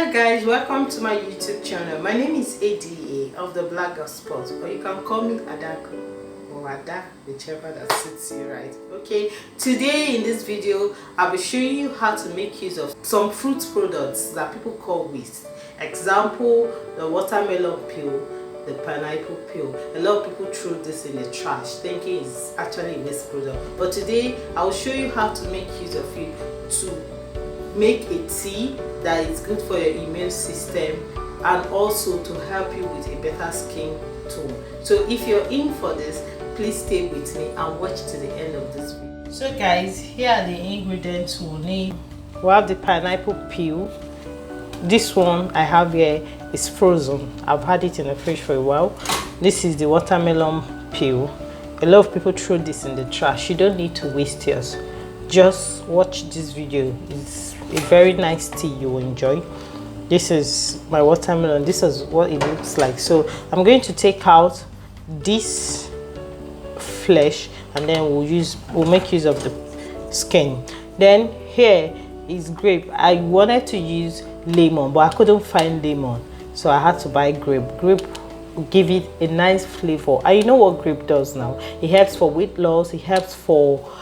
Hello guys, welcome to my YouTube channel. My name is Ada of the Black Gospel, or you can call me Adaku or Ada, whichever that suits you, right? Okay, today in this video I'll be showing you how to make use of some fruit products that people call waste. Example, the watermelon peel, the pineapple peel. A lot of people throw this in the trash thinking it's actually a waste product, but today I'll show you how to make use of it to make a tea that is good for your immune system and also to help you with a better skin tone. So if you're in for this, please stay with me and watch to the end of this video. So guys, here are the ingredients we'll need. We have the pineapple peel. This one I have here is frozen. I've had it in the fridge for a while. This is the watermelon peel. A lot of people throw this in the trash. You don't need to waste yours. Just watch this video. It's a very nice tea you will enjoy. This is my watermelon. This is what it looks like. So I'm going to take out this flesh and then we'll make use of the skin. Then here is grape. I wanted to use lemon, but I couldn't find lemon, so I had to buy grape. Grape will give it a nice flavor. And you know what grape does now? It helps for weight loss. It helps for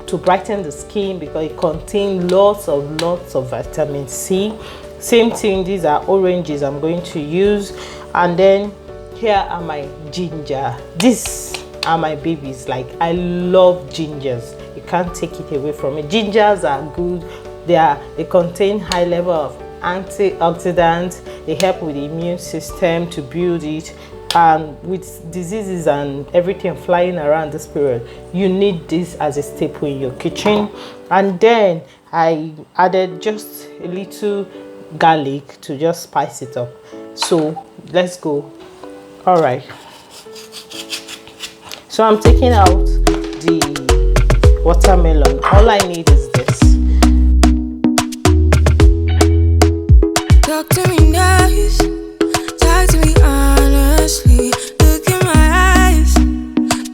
to brighten the skin because it contains lots of vitamin C. Same thing, these are oranges I'm going to use. And then here are my ginger. These are my babies. Like, I love gingers. You can't take it away from me. Gingers are good. They contain high level of antioxidants. They help with the immune system to build it. And with diseases and everything flying around this period, you need this as a staple in your kitchen. And then I added just a little garlic to just spice it up. So let's go. All right, so I'm taking out the watermelon. All I need is this. Talk to me nice, talk to me honestly. Look in my eyes,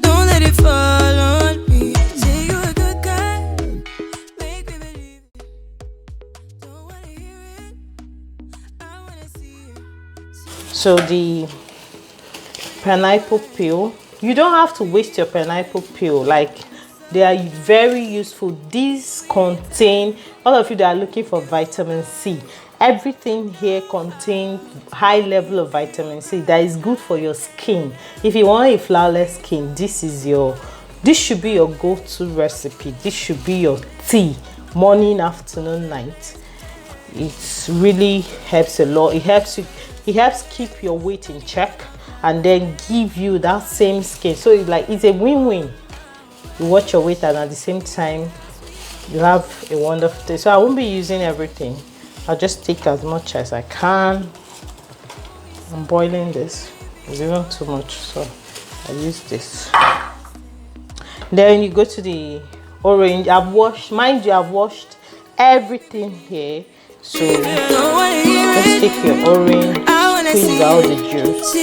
don't let it fall on me. Say you're a good guy, make me believe it. Don't wanna hear it, I wanna see it. So the pineapple peel, you don't have to waste your pineapple peel. Like, they are very useful. These contain, all of you that are looking for vitamin C, everything here contains high level of vitamin C that is good for your skin. If you want a flawless skin, this should be your go-to recipe. This should be your tea, morning, afternoon, night. It really helps a lot. It helps keep your weight in check and then give you that same skin. So it's a win-win. You watch your weight and at the same time you have a wonderful day. So I won't be using everything. I'll just take as much as I can. I'm boiling this. It's even too much, so I use this. Then you go to the orange. I've washed, mind you, I've washed everything here. So just take your orange, squeeze out the juice.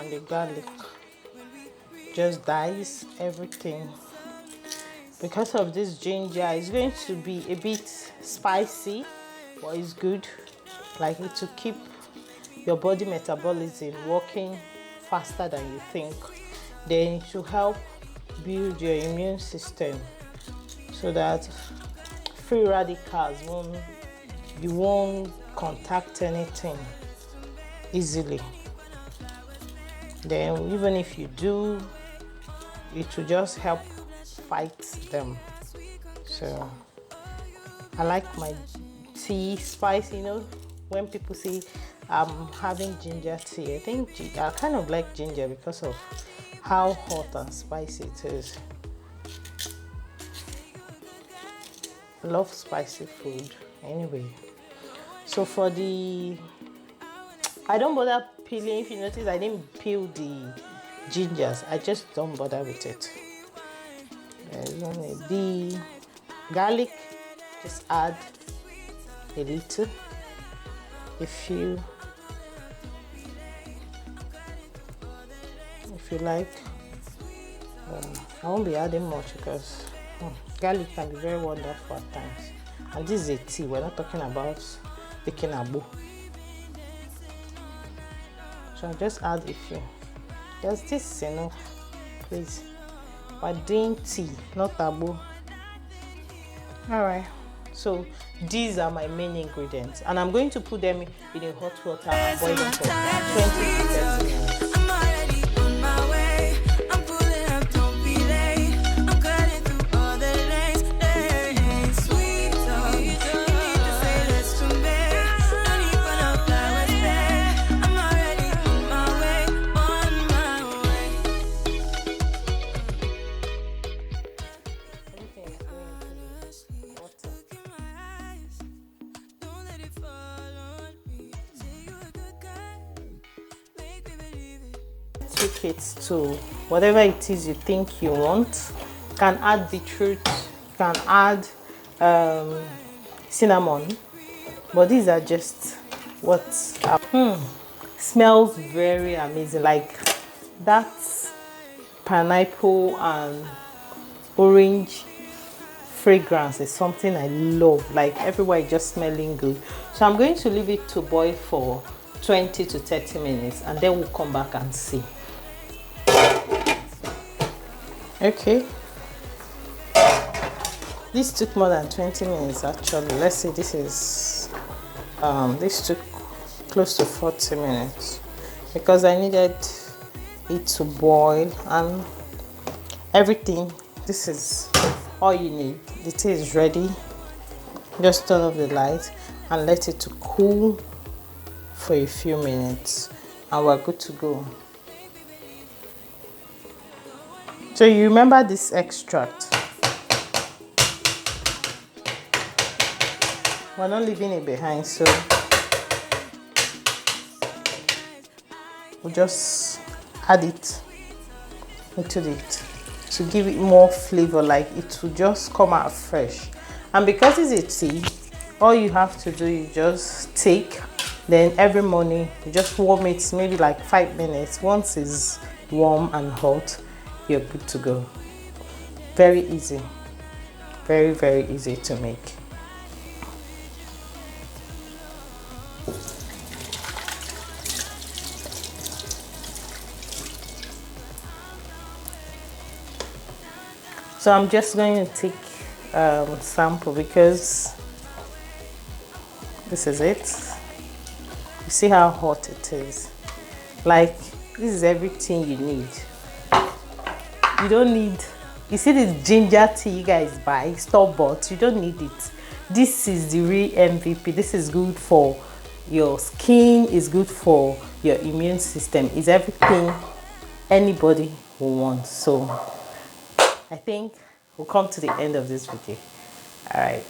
and the garlic just dies everything. Because of this ginger, it's going to be a bit spicy, but it's good. Like it to keep your body metabolism working faster than you think. Then it will help build your immune system so that free radicals you won't contact anything easily. Then even if you do, it will just help fight them. So I like my tea spicy. When people say I'm having ginger tea, I think I kind of like ginger because of how hot and spicy it is. I love spicy food anyway. So for I don't bother peeling. If you notice, I didn't peel the gingers. I just don't bother with it. The garlic, just add a little, if you like. I won't be adding much because garlic can be very wonderful at times. And this is a tea. We're not talking about making abo. So I'll just add a few. Just this enough, please. We're doing tea, not abo. Alright, so these are my main ingredients, and I'm going to put them in a hot water and boil them for 20 to 30 minutes. Take it to whatever it is you think you want. You can add beetroot, you can add cinnamon, but these are just what smells very amazing. Like that pineapple and orange fragrance is something I love. Like everywhere is just smelling good. So I'm going to leave it to boil for 20 to 30 minutes and then we'll come back and see. Okay, this took more than 20 minutes actually. Let's say this is this took close to 40 minutes because I needed it to boil and everything. This is all you need. The tea is ready. Just turn off the light and let it to cool for a few minutes and we're good to go. So you remember this extract? We're not leaving it behind, so we'll just add it into it to give it more flavor, like it will just come out fresh. And because it's a tea, all you have to do is just take, then every morning you just warm it maybe like 5 minutes. Once it's warm and hot, you're good to go. Very easy, very, very easy to make. So I'm just going to take sample because this is it. You see how hot it is. Like this is everything you need. You don't need, you see this ginger tea you guys buy, store-bought, you don't need it. This is the real MVP. This is good for your skin, it's good for your immune system. It's everything anybody will want. So I think we'll come to the end of this video. All right.